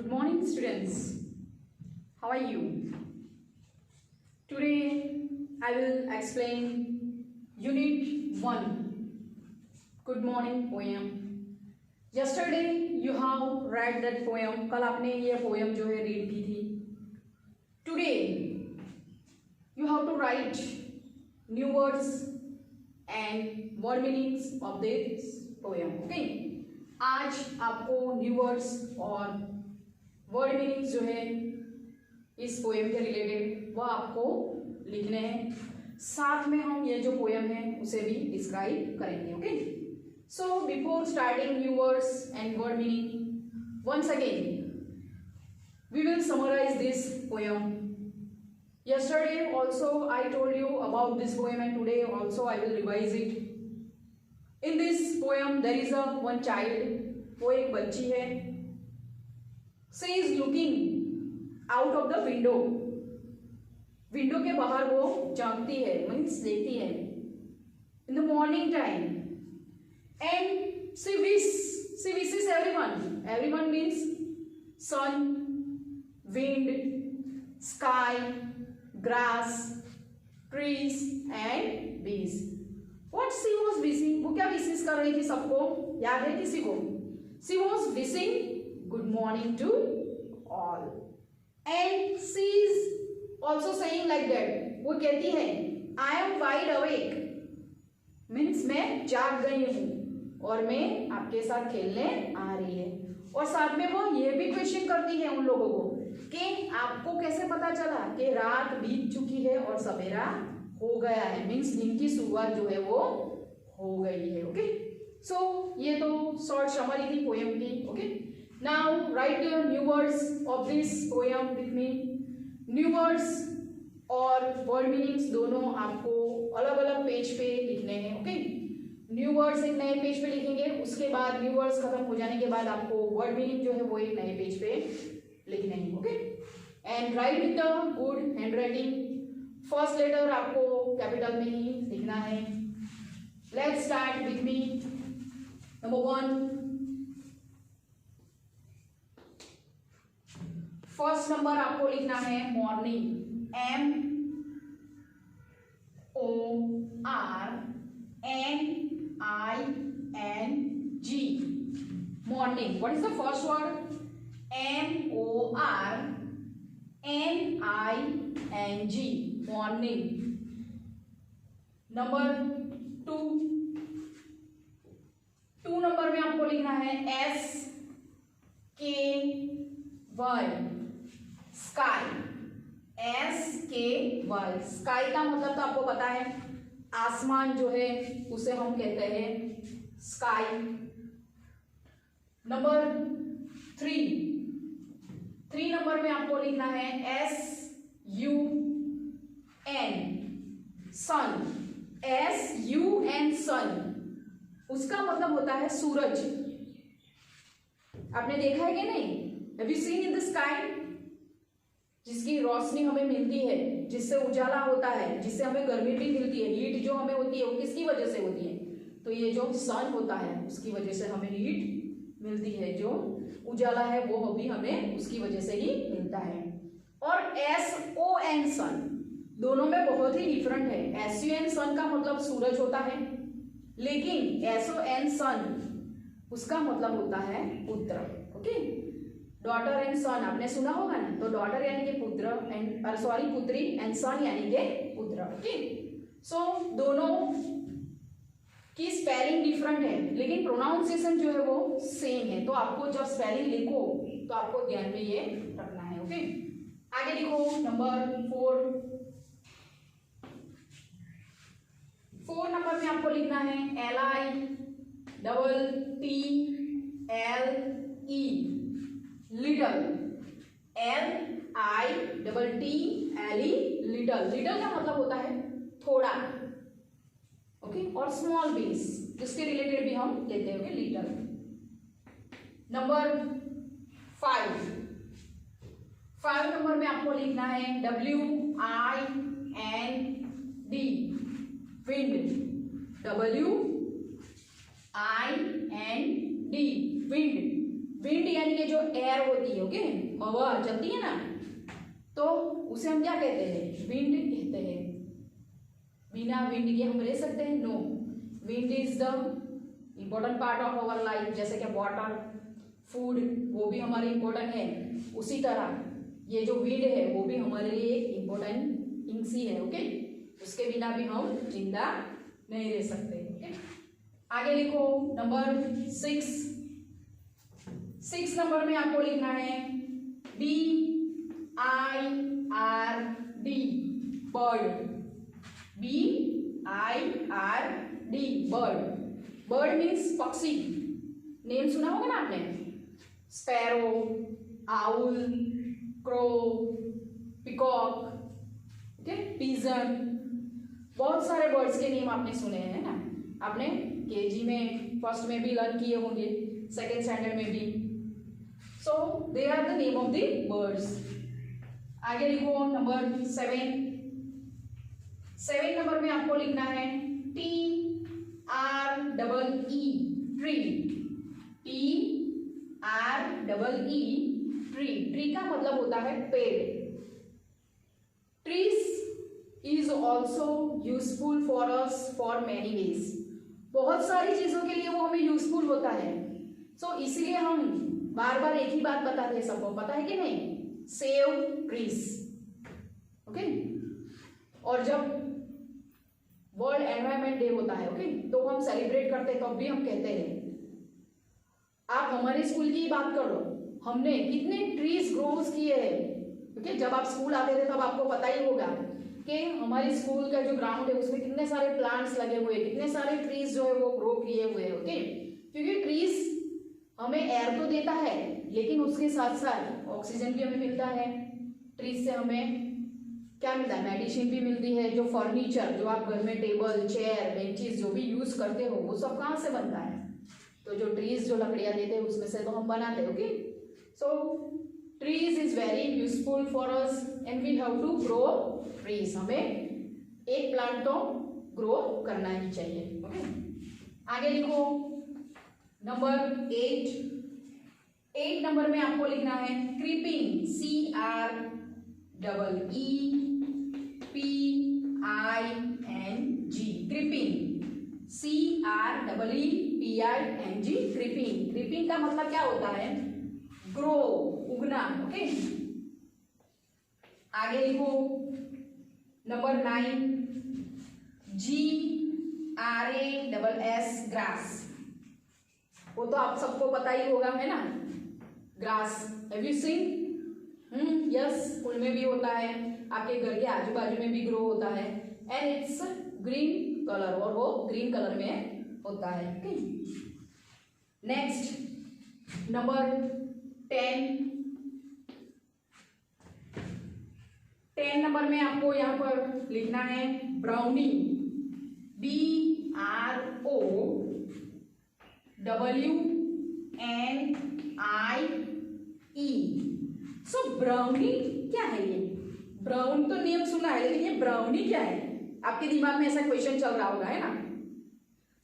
Good morning, students. How are you? Today I will explain Unit 1. Good morning poem. Yesterday you have read that poem. कल आपने ये poem जो है read की थी. Today you have to write new words and word meanings of this poem. Okay? आज आपको new words और वर्ड मीनिंग्स जो है इस पोएम के रिलेटेड वो आपको लिखने हैं. साथ में हम ये जो पोएम है उसे भी डिस्क्राइब करेंगे. Okay, so before starting new words and word meaning, once again we will summarize this poem. yesterday also I told you about this poem and today also I will revise it. In this poem there is a one child. वो एक बच्ची है. She is looking out of the window. Window के बाहर वो झांकती है, means देखती है. In the morning time, and she wishes everyone. Everyone means sun, wind, sky, grass, trees and bees. What she was wishing? वो क्या विशेष कर रही थी? सबको याद है किसी को? She was wishing good morning to all, and she is also saying like that. वो कहती है I am wide awake, means मैं जाग गई हूँ और मैं आपके साथ खेलने आ रही है. और साथ में वो ये भी क्वेश्चन करती है उन लोगों को कि आपको कैसे पता चला कि रात बीत चुकी है और सवेरा हो गया है, मीन्स दिन की शुरुआत जो है वो हो गई है. ओके, सो ये तो शॉर्ट समरी थी पोएम की. Okay, now write the new words of this poem with me. New words और word meanings दोनों आपको अलग अलग पेज पे लिखने हैं. ओके, न्यू वर्ड्स एक नए पेज पे लिखेंगे, उसके बाद न्यू वर्ड्स खत्म हो जाने के बाद आपको वर्ड मीनिंग जो है वो एक नए पेज पे लिखने हैं. Okay, and write with the good handwriting. First letter आपको कैपिटल में ही लिखना है. Let's start with me. Number 1. First number आपको लिखना है morning. MORNING. Morning. What is the first word? MORNING. Morning. Number 2. 2 number में आपको लिखना है SKY. स्काई. SKY. स्काई का मतलब तो आपको पता है, आसमान जो है उसे हम कहते हैं स्काई. नंबर 3. 3 नंबर में आपको लिखना है SUN. सन. SUN. सन. उसका मतलब होता है सूरज. आपने देखा है कि नहीं? Have you seen in the sky? जिसकी रोशनी हमें मिलती है, जिससे उजाला होता है, जिससे हमें गर्मी भी मिलती है, हीट जो हमें होती है वो किसकी वजह से होती है? तो ये जो सन होता है उसकी वजह से हमें हीट मिलती है. जो उजाला है वो भी हमें उसकी वजह से ही मिलता है. और SON सन दोनों में बहुत ही डिफरेंट है. SUN सन का मतलब सूरज होता है, लेकिन SON सन उसका मतलब होता है पुत्र. ओके, डॉटर एंड सन आपने सुना होगा ना, तो डॉटर यानी कि पुत्र एंड पुत्री एंड सन यानी कि पुत्र. ओके, सो दोनों की स्पेलिंग डिफरेंट है लेकिन प्रोनाउंसिएशन जो है वो सेम है. तो आपको जब स्पेलिंग लिखो तो आपको ध्यान में ये रखना है. ओके, आगे लिखो. नंबर 4. 4 नंबर में आपको लिखना है LITTLE. Little. LITTLE. Little. Little का मतलब होता है थोड़ा. ओके, और स्मॉल बीस जिसके रिलेटेड भी हम लेते हैं. Okay, little. नंबर 5. 5 नंबर में आपको लिखना है WIND. Wind. WIND. Wind. Wind यानी कि जो एयर होती है, ओके, हवा चलती है ना, तो उसे हम क्या कहते हैं, विंड कहते हैं। बिना विंड के हम रह सकते हैं? No, wind is the important part of our life. जैसे कि वाटर, फूड, वो भी हमारे इम्पोर्टेंट है, उसी तरह ये जो विंड है वो भी हमारे लिए एक इम्पोर्टेंट थिंग्स ही है, ओके। उसके बिना भी हम जिंदा नहीं रह सकते, ओके। आगे लिखो नंबर 6। 6 नंबर में आपको लिखना है BIRD, bird. BIRD, bird. Bird means पक्षी। नेम सुना होगा ना आपने, sparrow, owl, crow, peacock, okay, pigeon, बहुत सारे बर्ड्स के नेम आपने सुने हैं ना। आपने केजी में, फर्स्ट में भी लर्न किए होंगे, सेकेंड स्टैंडर्ड में भी। So they are the name of the birds. आगे लिखो नंबर 7। 7 नंबर में आपको लिखना है TREE, tree. TREE, tree. Tree का मतलब होता है पेड़। Trees is also useful for us for many ways. बहुत सारी चीजों के लिए वो हमें यूजफुल होता है। सो इसलिए हम बार बार एक ही बात बताते हैं सबको, पता है कि नहीं, सेव ट्रीज, ओके। और जब वर्ल्ड एनवायरमेंट डे होता है, ओके, तो हम सेलिब्रेट करते हैं, तब भी हम कहते हैं, आप हमारे स्कूल की बात कर लो, हमने कितने ट्रीज ग्रोज किए हैं, ओके। जब आप स्कूल आते थे तब आपको पता ही होगा कि हमारे स्कूल का जो ग्राउंड है उसमें कितने सारे प्लांट्स लगे हुए, कितने सारे ट्रीज जो है वो ग्रो किए हुए हैं, ओके। क्योंकि ट्रीज हमें एयर तो देता है, लेकिन उसके साथ साथ ऑक्सीजन भी हमें मिलता है। ट्रीज से हमें क्या मिलता है, मेडिसिन भी मिलती है। जो फर्नीचर, जो आप घर में टेबल, चेयर, बेंचेस जो भी यूज करते हो, वो सब कहाँ से बनता है, तो जो ट्रीज जो लकड़ियां देते हैं उसमें से तो हम बनाते हैं, okay. So trees is very useful for us and we have to grow trees. हमें एक प्लांट तो ग्रो करना ही चाहिए, ओके। आगे लिखो नंबर 8। 8 नंबर में आपको लिखना है creeping, CREEPING, creeping, CREEPING, creeping. Creeping का मतलब क्या होता है, ग्रो, उगना, ओके। आगे लिखो नंबर 9, GRASS, ग्रास। वो तो आप सबको पता ही होगा, है ना, grass. Have you seen? Yes, school में भी होता है, आपके घर के आजू बाजू में भी ग्रो होता है, एंड इट्स ग्रीन कलर, और वो ग्रीन कलर में होता है, ओके। Next number 10। 10 नंबर में आपको यहाँ पर लिखना है ब्राउनी, BROWNIE। सो ब्राउनी क्या है ये? ब्राउन तो नेम सुना है, लेकिन ये ब्राउनी क्या है? आपके दिमाग में ऐसा क्वेश्चन चल रहा होगा, है ना।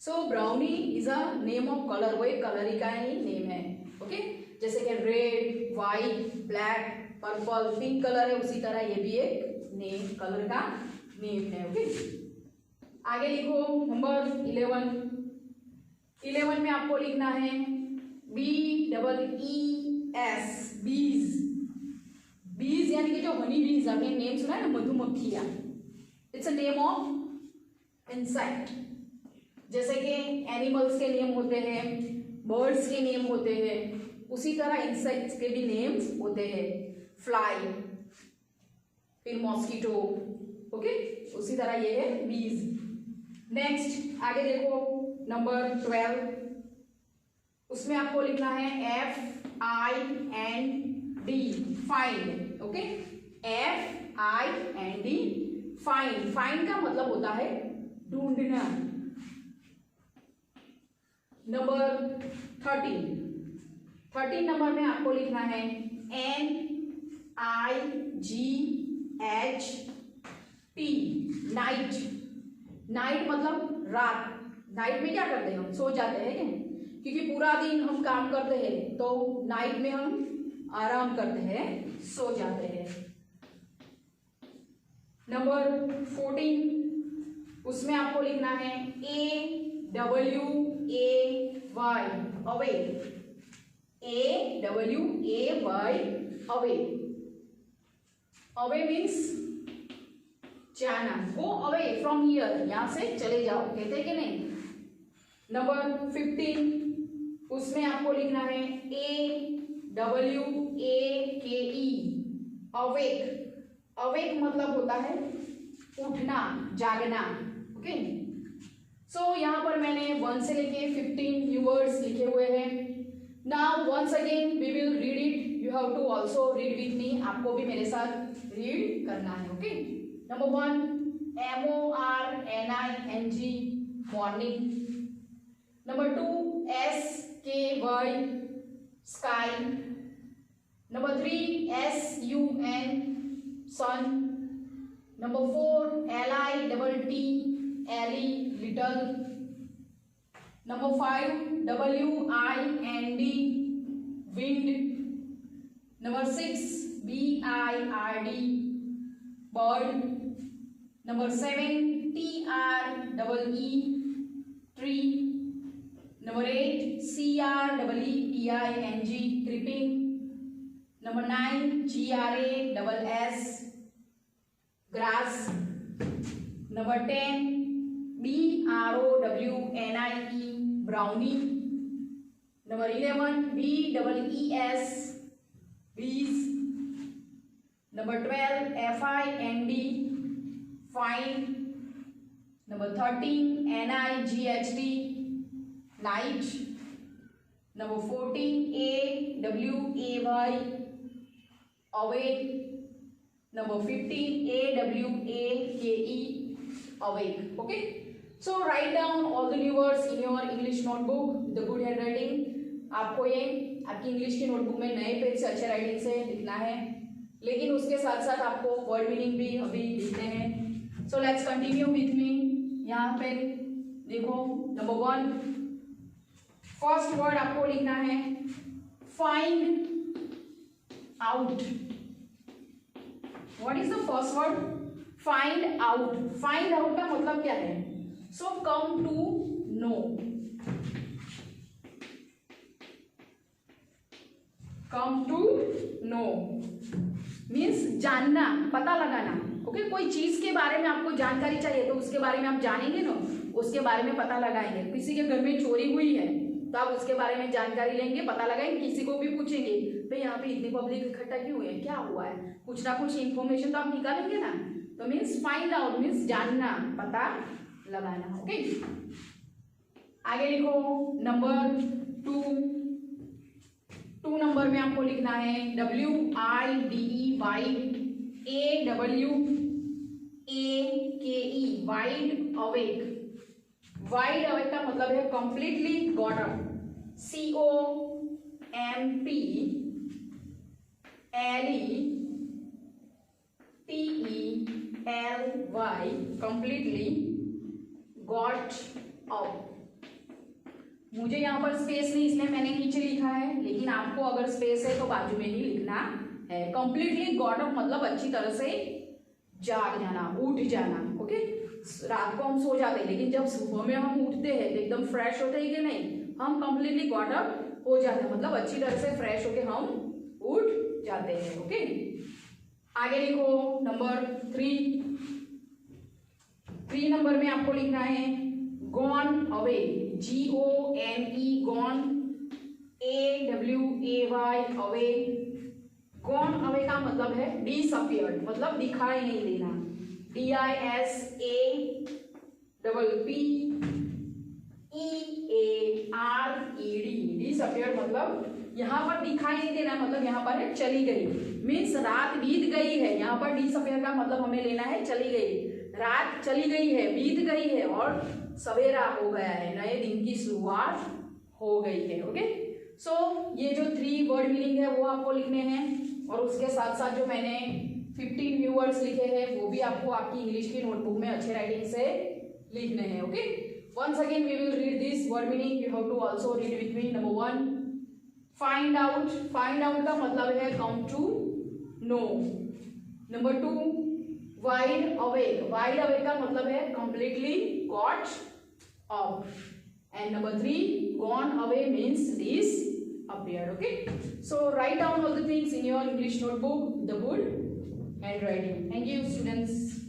So brownie is a name of colour, वो एक कलर का ही नेम है, ओके। जैसे कि red, white, black, purple, pink colour है, उसी तरह ये भी एक नेम, कलर का नेम है, ओके। आगे लिखो नंबर 11। 11 में आपको लिखना है BEES, बीज। बीज यानी कि जो हनी बीज, आपने नेम सुना है ना, मधुमक्खियां। It's a name of insect. जैसे कि एनिमल्स के नेम होते हैं, बर्ड्स के नेम होते हैं, उसी तरह इंसेक्ट्स के भी नेम्स होते हैं। फ्लाई, फिर मॉस्किटो, ओके, उसी तरह ये है बीज। नेक्स्ट आगे देखो नंबर 12। उसमें आपको लिखना है FIND, find, okay. FIND, find. Find का मतलब होता है ढूंढना। नंबर 13। 13 नंबर में आपको लिखना है NIGHT, नाइट। नाइट मतलब रात। नाइट में क्या करते हैं हम, सो जाते हैं क्या? क्योंकि पूरा दिन हम काम करते हैं तो नाइट में हम आराम करते हैं, सो जाते हैं। नंबर 14, उसमें आपको लिखना है AWAY, awake. AWAY, awake. Away means जाना, गो अवे फ्रॉम हियर, यहां से चले जाओ, कहते हैं कि नहीं। नंबर 15, उसमें आपको लिखना है AWAKE, अवेक। अवेक मतलब होता है उठना, जागना। ओके, सो यहां पर मैंने 1 से लेके 15 न्यू वर्ड्स लिखे हुए हैं। Now once again we will read it, you have to also read with me, आपको भी मेरे साथ रीड करना है। Okay, number 1, MORNING, morning. Number 2, SKY, sky. Number 3, SUN, sun. Number 4, LITT, एली, little. Number 5, WIND, wind. Number 6, BIRD, bird. Number 7, TREE, tree. Number 8, CREEPING, creeping. Number 9, GRASS, grass. Number 10, BROWNIE, brownie. Number 11, BEES, बीज। Number 12, FIND, find. Number 13, NIGHT, night. Number 14, AWAY, awake. Number 15, AWAKE, awake. Okay, so write down all the new words in your English notebook, the good handwriting. आपको ये आपकी English की notebook में नए page से अच्छे writing से लिखना है, लेकिन उसके साथ साथ आपको वर्ड मीनिंग भी अभी लिखने हैं। So let's continue with me. यहाँ पे देखो, नंबर 1, फर्स्ट वर्ड आपको लिखना है find out. What is the first word? Find out. Find out का मतलब क्या है? So come to know. Come to know means जानना, पता लगाना। ओके, कोई चीज के बारे में आपको जानकारी चाहिए तो उसके बारे में आप जानेंगे ना, उसके बारे में पता लगाएंगे। किसी के घर में चोरी हुई है तो आप उसके बारे में जानकारी लेंगे, पता लगाएंगे, किसी को भी पूछेंगे भाई यहाँ पे इतनी पब्लिक इकट्ठा क्यों है, क्या हुआ है, कुछ ना कुछ इन्फॉर्मेशन तो आप निकालेंगे ना। तो मीन्स फाइंड आउट मीन्स जानना, पता लगाना। ओके, आगे लिखो नंबर 2। 2 नंबर में आपको लिखना है WIDE, wide. AWAKE, wide awake. Wide awake का मतलब है completely got up. COMPLETELY, completely got up. मुझे यहाँ पर स्पेस नहीं इसलिए मैंने नीचे लिखा है, लेकिन आपको अगर स्पेस है तो बाजू में ही लिखना है। कंप्लीटली गॉट अप मतलब अच्छी तरह से जाग जाना, उठ जाना। ओके, रात को हम सो जाते हैं लेकिन जब सुबह में हम उठते हैं तो एकदम फ्रेश होते हैं कि नहीं, हम कंप्लीटली गॉट अप हो जाते हैं, मतलब अच्छी तरह से फ्रेश होके हम उठ जाते हैं। ओके, आगे लिखो नंबर 3। 3 नंबर में आपको लिखना है gone away. GONE, gone. AWAY, away. Gone away का मतलब है डिसअपियर्ड, मतलब दिखाई नहीं देना। DISAPPEARED, डिसअपियर्ड मतलब यहाँ पर दिखाई नहीं देना, मतलब यहाँ पर है चली गई। मीन्स रात बीत गई है, यहाँ पर डिसअपियर का मतलब हमें लेना है चली गई। रात चली गई है, बीत गई है और सवेरा हो गया है, नए दिन की शुरुआत हो गई है। ओके, सो ये जो 3 वर्ड मीनिंग है वो आपको लिखने हैं, और उसके साथ साथ जो मैंने 15 न्यू वर्ड्स लिखे हैं वो भी आपको आपकी इंग्लिश की नोटबुक में अच्छे राइटिंग से लिखने हैं। Okay, once again we will read this word meaning. You have to also read with me. Number 1, find out. Find out का मतलब है come to know. Number 2, wide awake. Wide awake का मतलब है completely got up. And number 3, gone away means disappeared. Okay, so write down all the things in your English notebook, the good handwriting. Thank you, students.